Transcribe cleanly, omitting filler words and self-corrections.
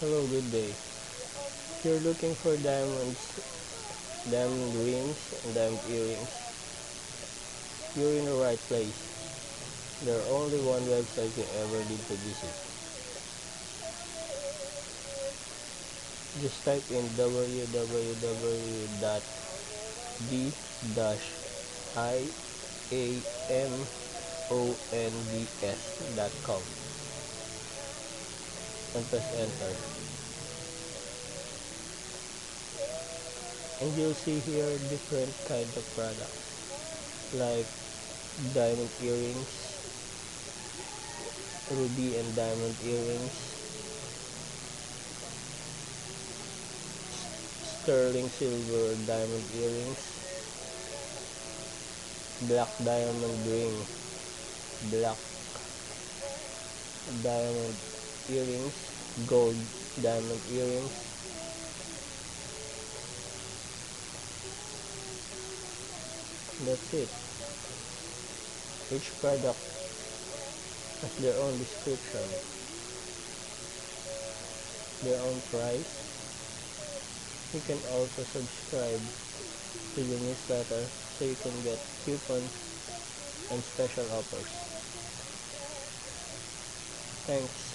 Hello, good day. If you're looking for diamond rings, and diamond earrings, you're in the right place. There's only one website you ever need to visit. Just type in www.diamonds.com and press enter. And you'll see here different kind of products like diamond earrings, ruby and diamond earrings, sterling silver diamond earrings, black diamond ring, black diamond earrings, gold diamond earrings. That's it. Each product has their own description, their own price. You can also subscribe to the newsletter so you can get coupons and special offers. Thanks.